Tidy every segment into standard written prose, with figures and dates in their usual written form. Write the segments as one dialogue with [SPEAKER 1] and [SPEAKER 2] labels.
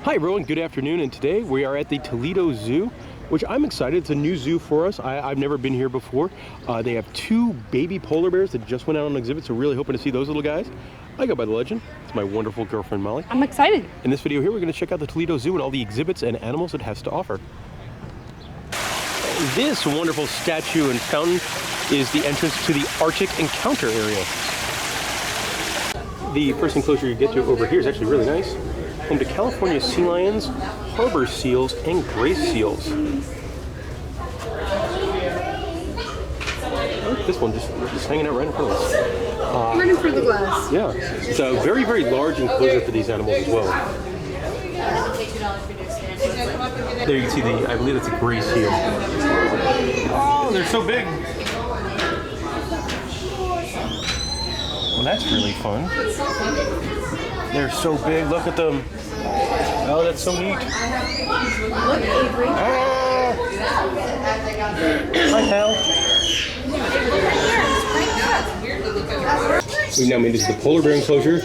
[SPEAKER 1] Hi everyone, good afternoon, and today we are at the Toledo Zoo, which I'm excited. It's a new zoo for us. I've never been here before. They have two baby polar bears that just went out on exhibit, so really hoping to see those little guys. I go by the legend. It's my wonderful girlfriend Molly.
[SPEAKER 2] I'm excited.
[SPEAKER 1] In this video here, we're going to check out the Toledo Zoo and all the exhibits and animals it has to offer. This wonderful statue and fountain is the entrance to the Arctic Encounter area. The first enclosure you get to over here is actually really nice. Home to California sea lions, harbor seals, and gray seals. Oh, this one just hanging out right in front of us.
[SPEAKER 2] Right in front of the glass.
[SPEAKER 1] Yeah, it's a very, very large enclosure for these animals as well. There you can see I believe that's a gray seal. Oh, they're so big. Well, that's really fun. They're so big, look at them. Oh, that's so neat.
[SPEAKER 2] Look, Avery.
[SPEAKER 1] Ah! Hi, pal. We've now made it to the polar bear enclosure,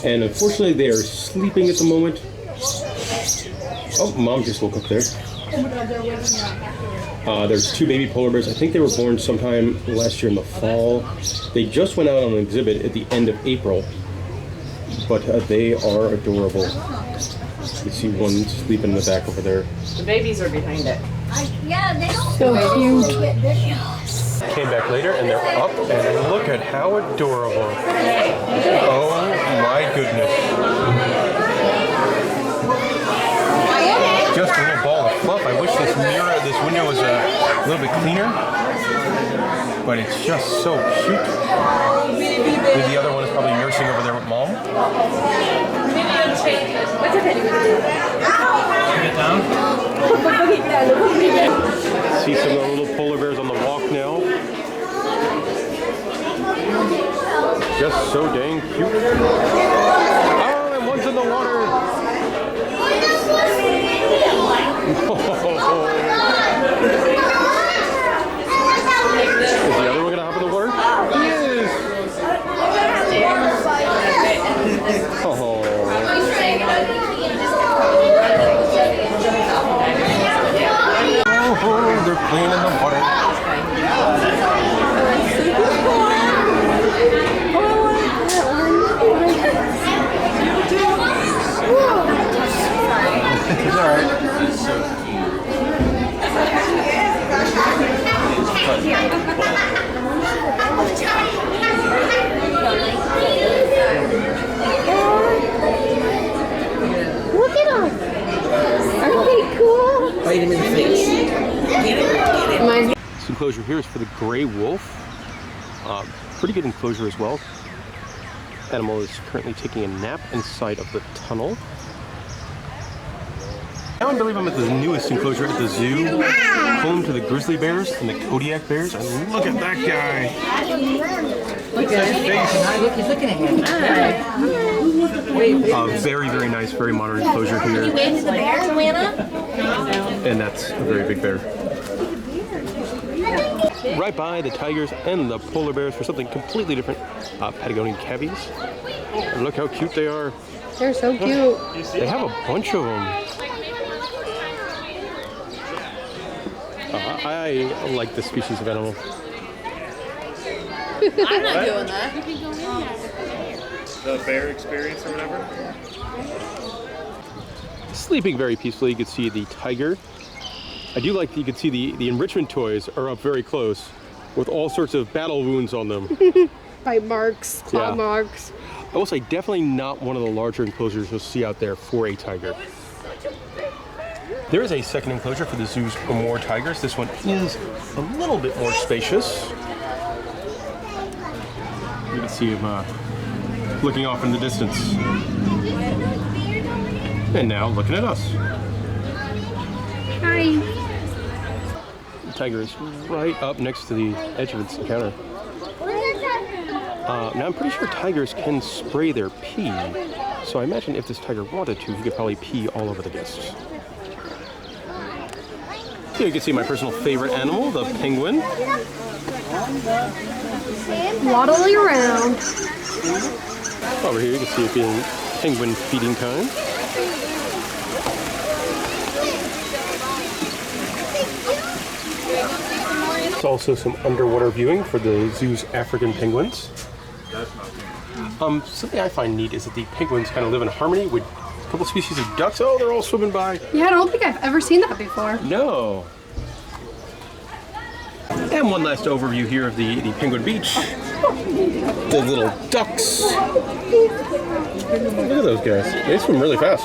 [SPEAKER 1] and unfortunately they are sleeping at the moment. Oh, mom just woke up there. There's two baby polar bears. I think they were born sometime last year in the fall. They just went out on an exhibit at the end of April, but they are adorable. You can see one sleeping in the back over there.
[SPEAKER 3] The babies are behind it.
[SPEAKER 2] Yeah, they don't. So cute. Yes.
[SPEAKER 1] Came back later and they're up, and look at how adorable. Oh my goodness. Just a little ball of fluff. I wish this window was a little bit cleaner, but it's just so cute. The other one is probably nursing over there with mom. Get down. See some of the little polar bears on the walk now. Just so dang cute. Oh, and one's in the water. Is the other one gonna hop in the water? He is. Oh. Oh, they're playing in the water. It's alright.
[SPEAKER 2] Look at them. Aren't they cool?
[SPEAKER 3] Bite him in the face.
[SPEAKER 1] This enclosure here is for the gray wolf. Pretty good enclosure as well. Animal is currently taking a nap inside of the tunnel. Now I believe I'm at the newest enclosure at the zoo, home to the grizzly bears and the kodiak bears. And look at that guy. Look at his face.
[SPEAKER 3] Look, he's looking at him.
[SPEAKER 1] Very, very nice, very modern enclosure here.
[SPEAKER 2] You wave to the bear, Joanna?
[SPEAKER 1] And that's a very big bear. Right by the tigers and the polar bears for something completely different, Patagonian cavies. And look how cute they are.
[SPEAKER 2] They're so cute.
[SPEAKER 1] They have a bunch of them. I like this species of animal.
[SPEAKER 2] I'm not doing that.
[SPEAKER 4] The bear experience or whatever?
[SPEAKER 1] Sleeping very peacefully, you can see the tiger. I do like that you can see the enrichment toys are up very close with all sorts of battle wounds on them.
[SPEAKER 2] Bite marks, claw marks.
[SPEAKER 1] I will say definitely not one of the larger enclosures you'll see out there for a tiger. There is a second enclosure for the zoo's more tigers. This one is a little bit more spacious. You can see him looking off in the distance. And now looking at us.
[SPEAKER 2] Hi.
[SPEAKER 1] The tiger is right up next to the edge of its encounter. Now I'm pretty sure tigers can spray their pee. So I imagine if this tiger wanted to, he could probably pee all over the guests. Here you can see my personal favorite animal, the penguin.
[SPEAKER 2] Waddling around.
[SPEAKER 1] Over here you can see it being penguin feeding time. There's also some underwater viewing for the zoo's African penguins. Something I find neat is that the penguins kind of live in harmony with a couple species of ducks. Oh, they're all swimming by.
[SPEAKER 2] Yeah, I don't think I've ever seen that before.
[SPEAKER 1] No. And one last overview here of the penguin beach. The little ducks. Look at those guys. They swim really fast.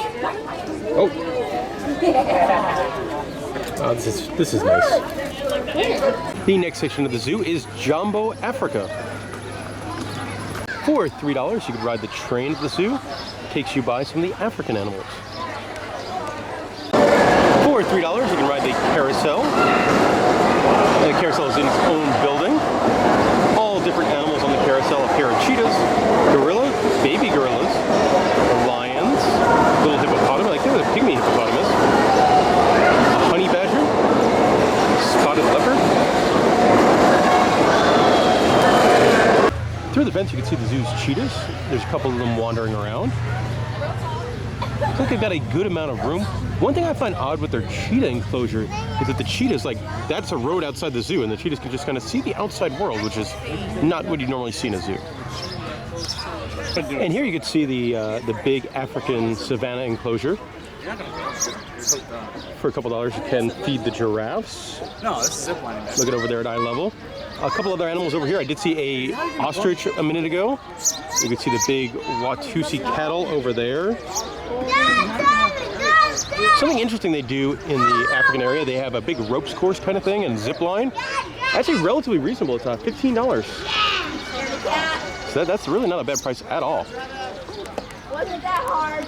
[SPEAKER 1] Oh. This is nice. The next section of the zoo is Jumbo Africa. For $3, you could ride the train at the zoo. Takes you by some of the African animals. For $3, you can ride the Carousel. And the Carousel is in its own building. All different animals on the Carousel: a pair of cheetahs, gorillas, baby gorillas, lions, little hippopotamus, like there was a pygmy hippopotamus, a honey badger, spotted leopard. Through the vents you can see the zoo's cheetahs. There's a couple of them wandering around. Looks like they've got a good amount of room. One thing I find odd with their cheetah enclosure is that the cheetahs, like, that's a road outside the zoo, and the cheetahs can just kind of see the outside world, which is not what you normally see in a zoo. And here you can see the big African Savannah enclosure. For a couple dollars, you can feed the giraffes.
[SPEAKER 4] No, this is ziplining.
[SPEAKER 1] Look at over there at eye level. A couple other animals over here. I did see a ostrich a minute ago. You can see the big Watusi cattle over there. Something interesting they do in the African area, they have a big ropes course kind of thing and zip line. Actually relatively reasonable. It's $15. So that's really not a bad price at all.
[SPEAKER 2] Wasn't that hard?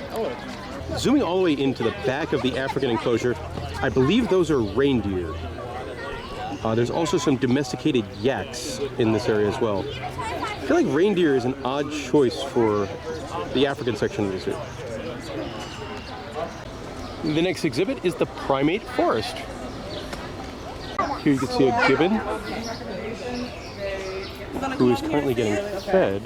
[SPEAKER 1] Zooming all the way into the back of the African enclosure, I believe those are reindeer. There's also some domesticated yaks in this area as well. I feel like reindeer is an odd choice for the African section of the zoo. The next exhibit is the primate forest. Here you can see a gibbon who is currently getting fed.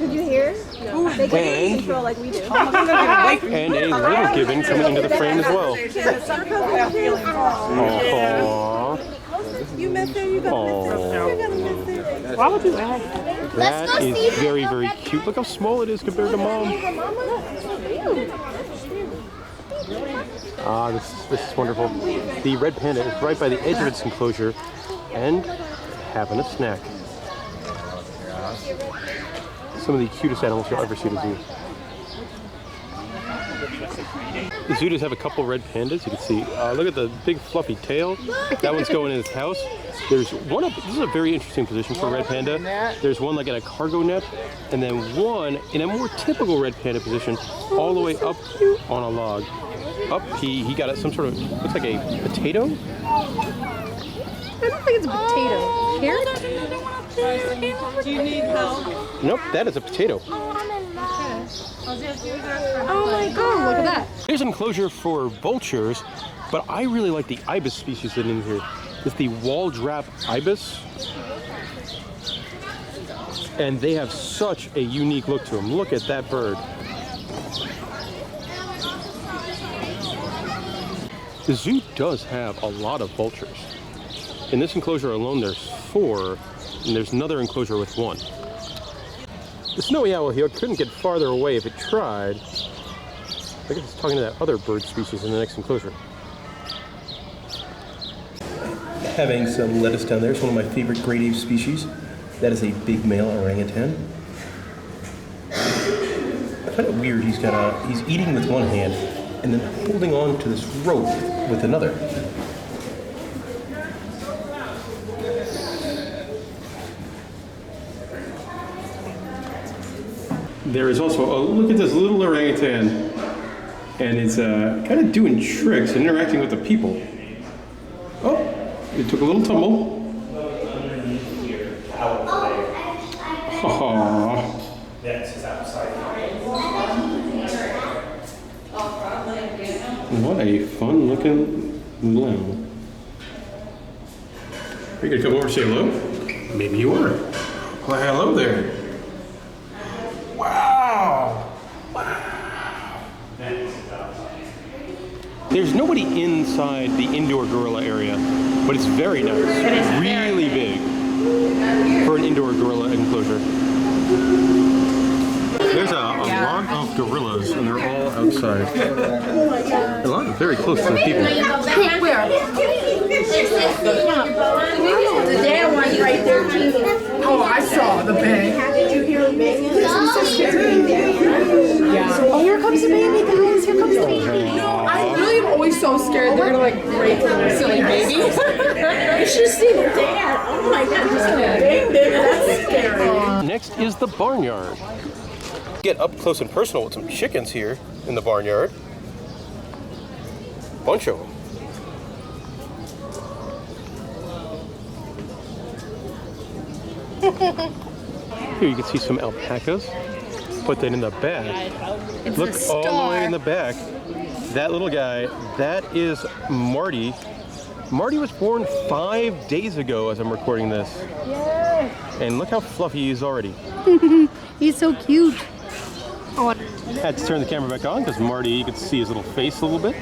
[SPEAKER 2] Did you hear? No. They can control like we do.
[SPEAKER 1] And a little gibbon coming into the frame as well. Aww.
[SPEAKER 2] You missed it, you gotta miss it.
[SPEAKER 3] Why would you ask?
[SPEAKER 1] That is very, very cute. Look how small it is compared to mom. Ah, this is wonderful. The red panda is right by the edge of its enclosure and having a snack. Some of the cutest animals you'll ever see at a zoo. The zoo does have a couple red pandas. You can see, look at the big fluffy tail. That one's going in his house. There's one up, this is a very interesting position for a red panda. There's one like in a cargo net, and then one in a more typical red panda position, all the way up on a log. Up, he got some sort of, looks like a potato?
[SPEAKER 2] I don't think it's a potato. Carrot?
[SPEAKER 3] Do you need help?
[SPEAKER 1] Nope, that is a potato.
[SPEAKER 2] Oh my god, look at that.
[SPEAKER 1] There's an enclosure for vultures, but I really like the ibis species that are in here. It's the wall-drap ibis. And they have such a unique look to them. Look at that bird. The zoo does have a lot of vultures. In this enclosure alone, there's 4, and there's another enclosure with 1. The snowy owl here couldn't get farther away if it tried. I guess it's talking to that other bird species in the next enclosure. Having some lettuce down there is one of my favorite great ape species. That is a big male orangutan. I find it weird. He's eating with one hand and then holding on to this rope with another. There is also, oh, look at this little orangutan. And it's kind of doing tricks and interacting with the people. Oh, it took a little tumble. Aww. What a fun looking lamb. Are you gonna come over and say hello? Maybe you were. Well, hello there. Wow. Wow. There's nobody inside the indoor gorilla area, but it's very nice. It's really big for an indoor gorilla enclosure. There's a lot of gorillas, and they're all outside. A lot very close to the people.
[SPEAKER 2] Where? The dad one's right there too.
[SPEAKER 4] Oh, I saw the bang.
[SPEAKER 2] Did you hear the bang? Yeah. Oh, here comes the baby, guys. Here comes the baby.
[SPEAKER 4] No, I really am always so scared they're gonna like break their silly baby.
[SPEAKER 2] You should have seen the dad. Oh my god, just bang, baby. That's scary.
[SPEAKER 1] Next is the barnyard. Get up close and personal with some chickens here in the barnyard. Bunch of them. Here you can see some alpacas. Put that in the back. Look all the way in the back. That little guy, that is Marty. Marty was born 5 days ago as I'm recording this.
[SPEAKER 2] Yay.
[SPEAKER 1] And look how fluffy he is already.
[SPEAKER 2] He's so cute. Oh.
[SPEAKER 1] Had to turn the camera back on because Marty, you could see his little face a little bit.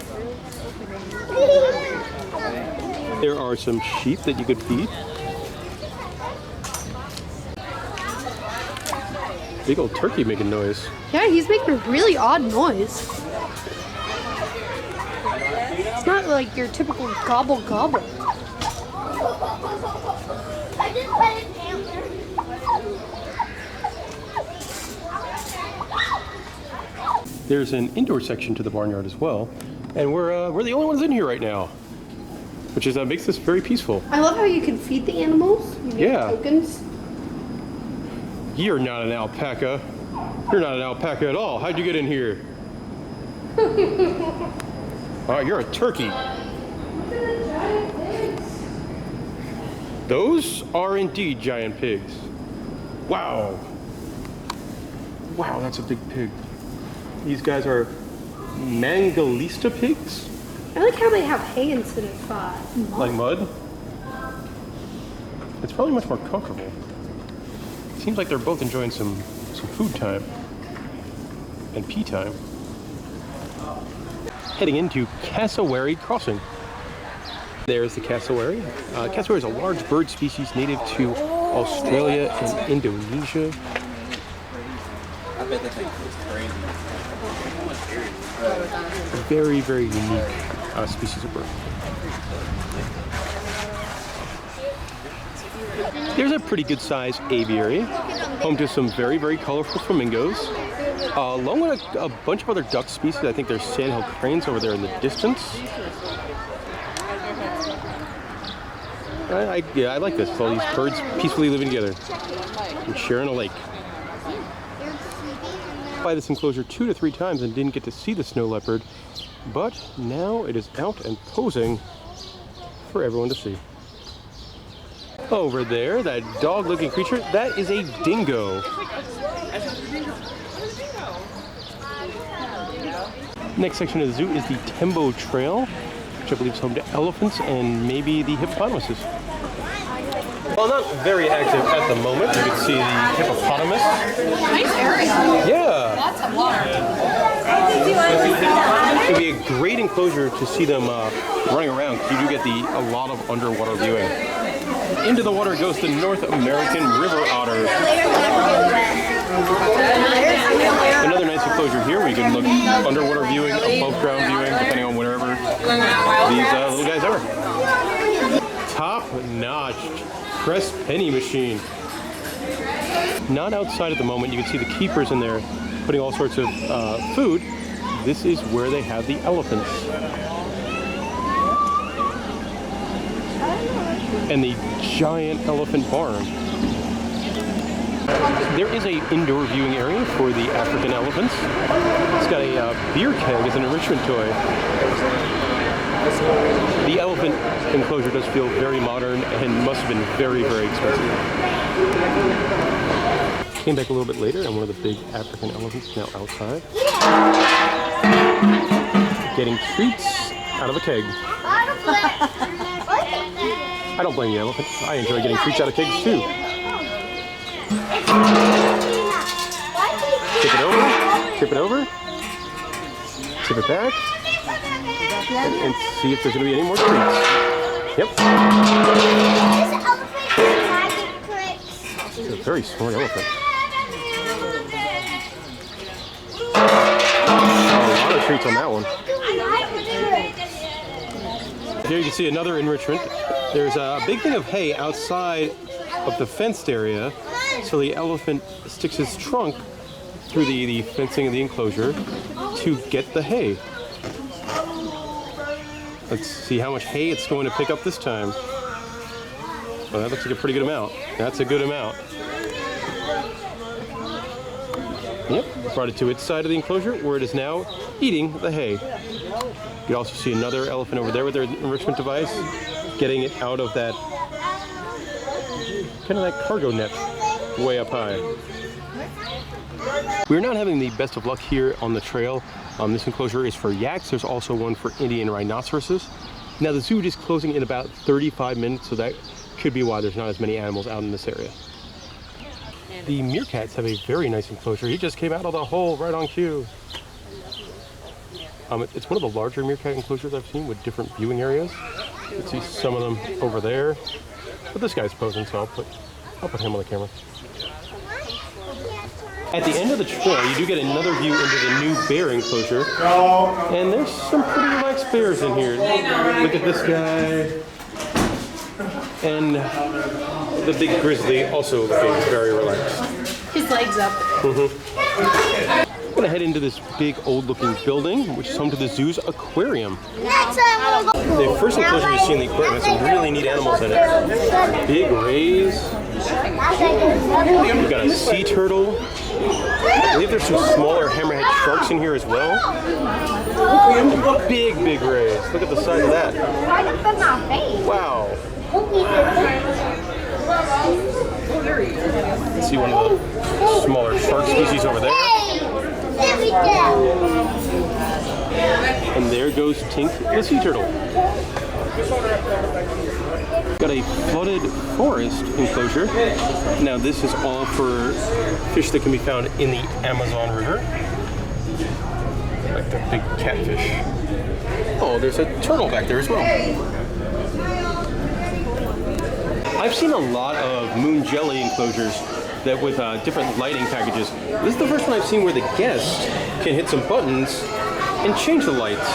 [SPEAKER 1] There are some sheep that you could feed. Big old turkey making noise.
[SPEAKER 2] Yeah, he's making a really odd noise. It's not like your typical gobble gobble.
[SPEAKER 1] There's an indoor section to the barnyard as well, and we're the only ones in here right now, which is makes this very peaceful.
[SPEAKER 2] I love how you can feed the animals. You get
[SPEAKER 1] Yeah.
[SPEAKER 2] tokens.
[SPEAKER 1] You're not an alpaca. You're not an alpaca at all. How'd you get in here? You're a turkey. Those are indeed giant pigs. Wow. Wow, that's a big pig. These guys are Mangalista pigs?
[SPEAKER 2] I like how they have hay instead of mud.
[SPEAKER 1] Like mud? It's probably much more comfortable. Seems like they're both enjoying some food time and pee time. Heading into Cassowary Crossing. There's the cassowary. Cassowary is a large bird species native to Australia and Indonesia.
[SPEAKER 5] I bet that thing was crazy.
[SPEAKER 1] A very, very unique species of bird. There's a pretty good sized aviary, home to some very, very colorful flamingos, along with a bunch of other duck species. I think there's sandhill cranes over there in the distance. Yeah, I like this. All these birds peacefully living together and sharing a lake. By this enclosure 2 to 3 times and didn't get to see the snow leopard, but now it is out and posing for everyone to see. Over there, that dog-looking creature, that is a dingo. Next section of the zoo is the Tembo Trail, which I believe is home to elephants and maybe the hippopotamuses. Well, not very active at the moment. You can see the hippopotamus.
[SPEAKER 3] Nice area.
[SPEAKER 1] Yeah.
[SPEAKER 3] Lots of water.
[SPEAKER 1] It would be a great enclosure to see them running around because you do get a lot of underwater viewing. Into the water goes the North American river otter. Another nice enclosure here where you can look underwater viewing, above ground viewing, depending on wherever these little guys are. Top-notch press penny machine. Not outside at the moment. You can see the keepers in there putting all sorts of food. This is where they have the elephants. And the giant elephant barn. There is an indoor viewing area for the African elephants. It's got a beer keg as an enrichment toy. The elephant enclosure does feel very modern and must have been very, very expensive. Came back a little bit later and one of the big African elephants now outside. Getting treats out of a keg. I don't blame the elephant. I enjoy getting treats out of kegs too. Tip it over, tip it over, tip it back, and see if there's going to be any more treats. Yep. It's a very smart elephant. A lot of treats on that one. Here you can see another enrichment. There's a big thing of hay outside of the fenced area, so the elephant sticks his trunk through the fencing of the enclosure to get the hay. Let's see how much hay it's going to pick up this time. Well, that looks like a pretty good amount. That's a good amount. Yep, brought it to its side of the enclosure where it is now eating the hay. You can also see another elephant over there with their enrichment device, getting it out of that kind of that cargo net way up high. We're not having the best of luck here on the trail. This enclosure is for yaks. There's also one for Indian rhinoceroses. Now the zoo is closing in about 35 minutes, so that could be why there's not as many animals out in this area. The meerkats have a very nice enclosure. He just came out of the hole right on cue. It's one of the larger meerkat enclosures I've seen with different viewing areas. You can see some of them over there. But this guy's posing, so I'll put him on the camera. At the end of the trail, you do get another view into the new bear enclosure. And there's some pretty relaxed bears in here. Look at this guy. And the big grizzly also looking very relaxed.
[SPEAKER 3] His legs up.
[SPEAKER 1] I'm gonna head into this big old-looking building, which is home to the zoo's aquarium. The first enclosure you see in the aquarium has some really neat animals in it. Big rays. We've got a sea turtle. I believe there's some smaller hammerhead sharks in here as well. And big rays. Look at the size of that. Wow. See one of the smaller shark species over there. And there goes Tink, the sea turtle. Got a flooded forest enclosure. Now this is all for fish that can be found in the Amazon River. Like the big catfish. Oh, there's a turtle back there as well. I've seen a lot of moon jelly enclosures that with different lighting packages. This is the first one I've seen where the guest can hit some buttons and change the lights.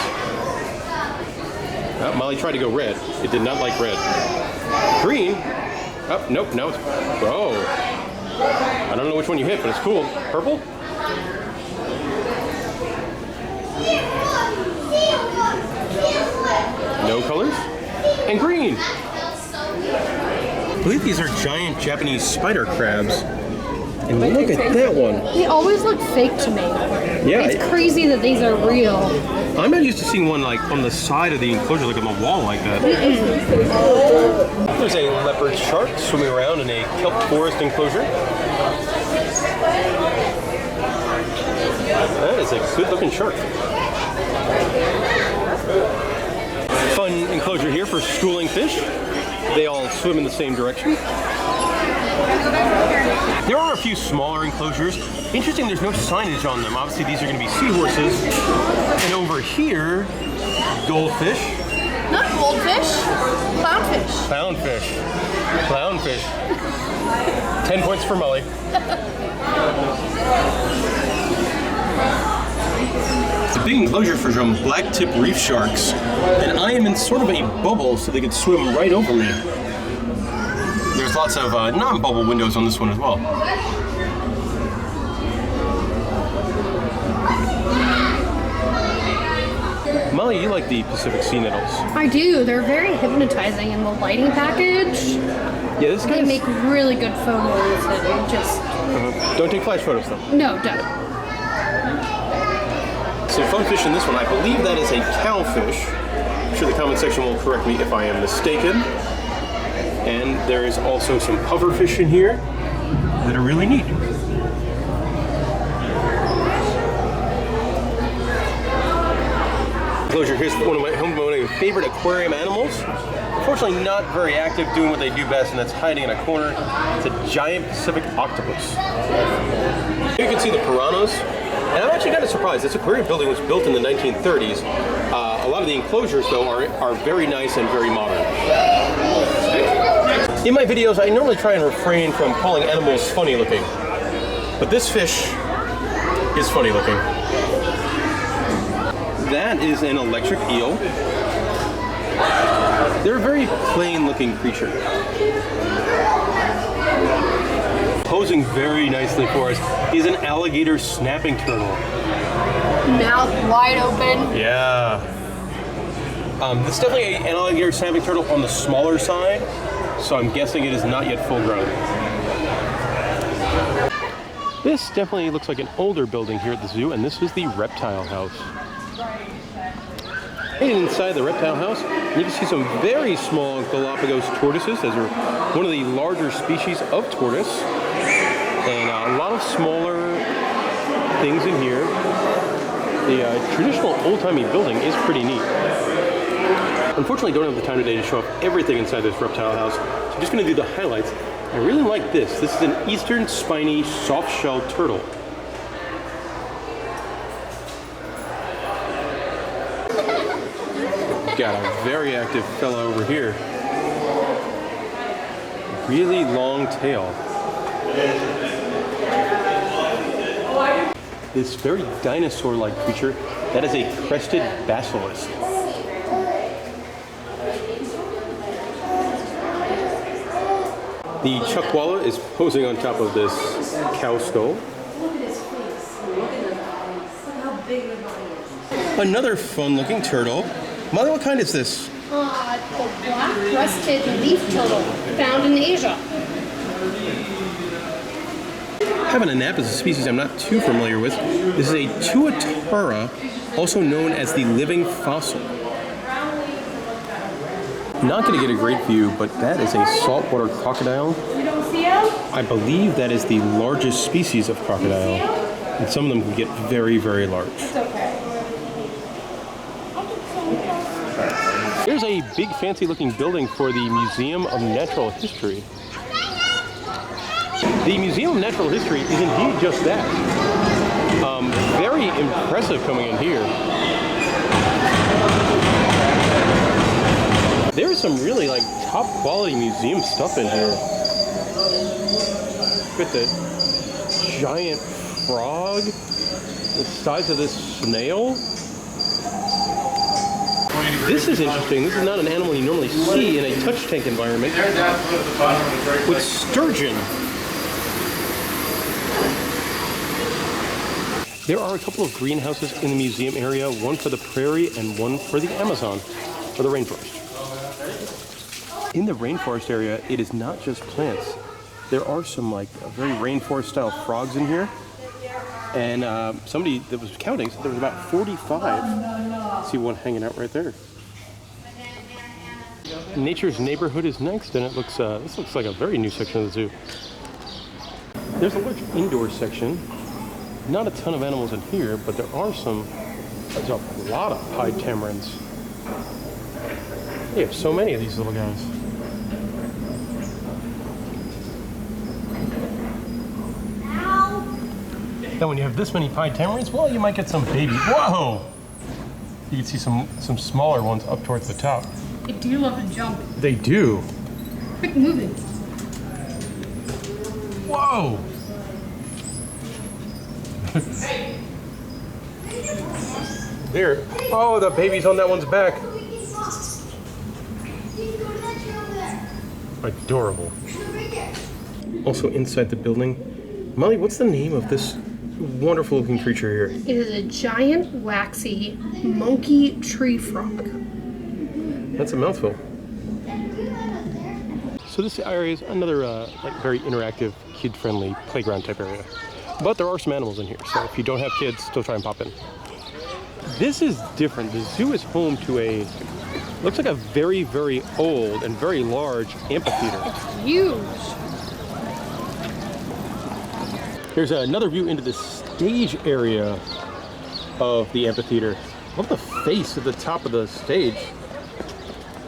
[SPEAKER 1] Molly tried to go red. It did not like red. Green. Oh, nope, no. Oh. I don't know which one you hit, but it's cool. Purple? No colors? And green. I believe these are giant Japanese spider crabs. And look at that one.
[SPEAKER 3] They always look fake to me.
[SPEAKER 1] Yeah.
[SPEAKER 3] It's crazy that these are real.
[SPEAKER 1] I'm not used to seeing one like on the side of the enclosure, like on the wall like that. There's a leopard shark swimming around in a kelp forest enclosure. That is a good looking shark. Fun enclosure here for schooling fish. They all swim in the same direction. There are a few smaller enclosures. Interesting, there's no signage on them. Obviously, these are going to be seahorses. And over here, goldfish.
[SPEAKER 3] Not goldfish, clownfish.
[SPEAKER 1] Clownfish. Clownfish. 10 points for Molly. It's a big enclosure for some black-tip reef sharks. And I am in sort of a bubble so they could swim right over me. There's lots of non-bubble windows on this one as well. Molly, you like the Pacific sea nettles.
[SPEAKER 3] I do. They're very hypnotizing in the lighting package.
[SPEAKER 1] Yeah, this
[SPEAKER 3] They make really good photos and just...
[SPEAKER 1] Don't take flash photos though.
[SPEAKER 3] No, don't.
[SPEAKER 1] Some fun fish in this one. I believe that is a cowfish. I'm sure the comment section will correct me if I am mistaken. And there is also some pufferfish in here that are really neat. Enclosure, here's one of my favorite aquarium animals. Unfortunately not very active doing what they do best, and that's hiding in a corner. It's a giant Pacific octopus. Here you can see the piranhas. And I'm actually kind of surprised. This aquarium building was built in the 1930s. A lot of the enclosures, though, are very nice and very modern. In my videos, I normally try and refrain from calling animals funny looking. But this fish is funny looking. That is an electric eel. They're a very plain looking creature. Posing very nicely for us is an alligator snapping turtle.
[SPEAKER 3] Mouth wide open.
[SPEAKER 1] Yeah. It's definitely an alligator snapping turtle on the smaller side, so I'm guessing it is not yet full grown. This definitely looks like an older building here at the zoo, and this is the Reptile House. And inside the Reptile House, you can see some very small Galapagos tortoises. Those are one of the larger species of tortoise. And a lot of smaller things in here. The traditional old-timey building is pretty neat. Unfortunately, I don't have the time today to show off everything inside this Reptile House, so I'm just going to do the highlights. I really like this. This is an eastern spiny soft-shelled turtle. Got a very active fella over here. Really long tail. This very dinosaur-like creature, that is a crested basilisk. The chuckwalla is posing on top of this cow skull. Another fun-looking turtle. Molly, what kind is this?
[SPEAKER 3] The black-breasted leaf turtle, found in Asia.
[SPEAKER 1] Havananap is a species I'm not too familiar with. This is a tuatara, also known as the living fossil. Not going to get a great view, but that is a saltwater crocodile.
[SPEAKER 2] You don't see him?
[SPEAKER 1] I believe that is the largest species of crocodile, and some of them can get very, very large.
[SPEAKER 2] It's okay.
[SPEAKER 1] There's a big fancy looking building for the Museum of Natural History. The Museum of Natural History is indeed just that. Very impressive coming in here. There's some really like top quality museum stuff in here. Look at the giant frog, the size of this snail. This is interesting. This is not an animal you normally see in a touch tank environment. With sturgeon. There are a couple of greenhouses in the museum area, one for the prairie and one for the Amazon, or the rainforest. In the rainforest area, it is not just plants. There are some like very rainforest style frogs in here. And somebody that was counting said there was about 45. See one hanging out right there. Nature's Neighborhood is next, and it looks this looks like a very new section of the zoo. There's a large indoor section. Not a ton of animals in here, but there are some. There's a lot of pied tamarins. They have so many of these little guys. Now, when you have this many pied tamarins, well, you might get some baby. Whoa! You can see some smaller ones up towards the top.
[SPEAKER 3] They do love to jump.
[SPEAKER 1] They do.
[SPEAKER 3] Quick moving.
[SPEAKER 1] Whoa! There. Oh, the baby's on that one's back. Adorable. Also inside the building, Molly, what's the name of this wonderful looking creature here?
[SPEAKER 3] It is a giant, waxy monkey tree frog.
[SPEAKER 1] That's a mouthful. So this area is another like very interactive, kid-friendly playground type area. But there are some animals in here, so if you don't have kids, still try and pop in. This is different. The zoo is home to a, looks like a very, very old and very large amphitheater.
[SPEAKER 3] It's huge.
[SPEAKER 1] Here's another view into the stage area of the amphitheater. Look at the face at the top of the stage.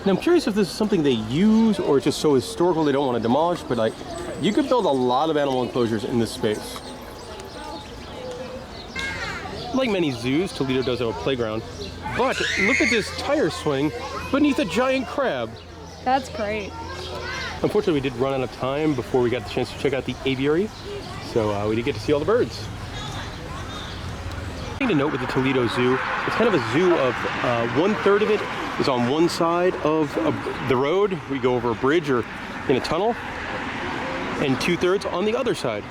[SPEAKER 1] Now I'm curious if this is something they use or it's just so historical they don't want to demolish, but like, you could build a lot of animal enclosures in this space. Like many zoos, Toledo does have a playground. But look at this tire swing beneath a giant crab.
[SPEAKER 3] That's great.
[SPEAKER 1] Unfortunately, we did run out of time before we got the chance to check out the aviary. So we did get to see all the birds. Thing to note with the Toledo Zoo, it's kind of a zoo of 1/3 of it is on one side of the road. We go over a bridge or in a tunnel, and 2/3 on the other side.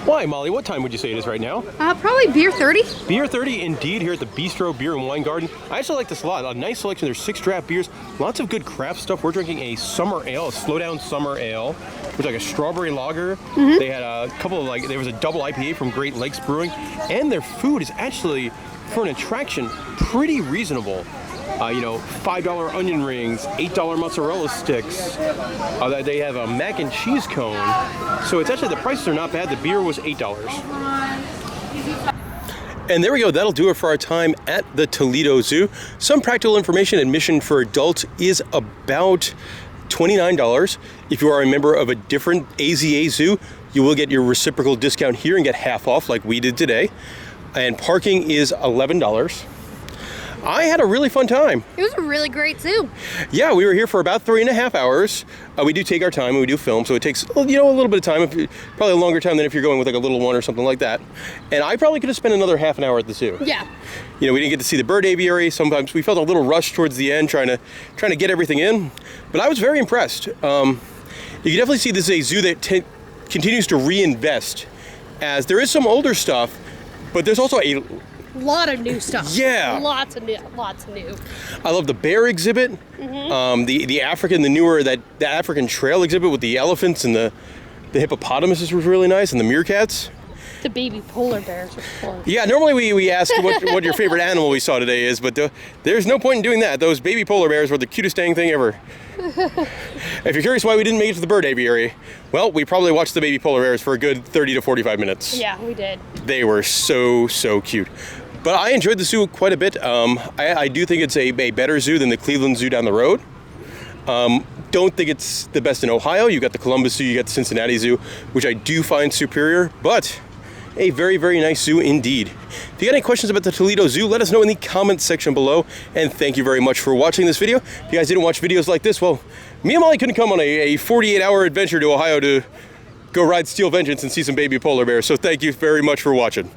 [SPEAKER 1] Why, Molly? What time would you say it is right now?
[SPEAKER 3] Probably beer 30.
[SPEAKER 1] Beer 30 indeed here at the Bistro Beer and Wine Garden. I actually like this a lot. A nice selection. There's 6 draft beers, lots of good craft stuff. We're drinking a summer ale, a slow down summer ale, which is like a strawberry lager. They had a couple of there was a double IPA from Great Lakes Brewing, and their food is actually, for an attraction, pretty reasonable. $5 onion rings, $8 mozzarella sticks. They have a mac and cheese cone. So it's actually, the prices are not bad. The beer was $8. And there we go. That'll do it for our time at the Toledo Zoo. Some practical information. Admission for adults is about $29. If you are a member of a different AZA zoo, you will get your reciprocal discount here and get half off like we did today. And parking is $11. I had a really fun time.
[SPEAKER 3] It was a really great zoo.
[SPEAKER 1] Yeah, we were here for about 3.5 hours. We do take our time and we do film, so it takes a little bit of time. Probably a longer time than if you're going with like a little one or something like that. And I probably could have spent another half an hour at the zoo.
[SPEAKER 3] Yeah.
[SPEAKER 1] We didn't get to see the bird aviary. Sometimes we felt a little rushed towards the end, trying to get everything in. But I was very impressed. You can definitely see this is a zoo that continues to reinvest, as there is some older stuff, but there's also a
[SPEAKER 3] lot of new stuff.
[SPEAKER 1] Yeah.
[SPEAKER 3] Lots of new.
[SPEAKER 1] I love the bear exhibit. The African trail exhibit with the elephants and the hippopotamuses was really nice, and the meerkats.
[SPEAKER 3] The baby polar bears were cool.
[SPEAKER 1] Yeah, normally we ask what your favorite animal we saw today is, but there's no point in doing that. Those baby polar bears were the cutest dang thing ever. If you're curious why we didn't make it to the bird aviary, well, we probably watched the baby polar bears for a good 30 to 45 minutes.
[SPEAKER 3] Yeah, we did.
[SPEAKER 1] They were so cute. But I enjoyed the zoo quite a bit. I do think it's a better zoo than the Cleveland Zoo down the road. Don't think it's the best in Ohio. You got the Columbus Zoo, you got the Cincinnati Zoo, which I do find superior, but a very, very nice zoo indeed. If you got any questions about the Toledo Zoo, let us know in the comments section below. And thank you very much for watching this video. If you guys didn't watch videos like this, well, me and Molly couldn't come on a 48-hour adventure to Ohio to go ride Steel Vengeance and see some baby polar bears. So thank you very much for watching.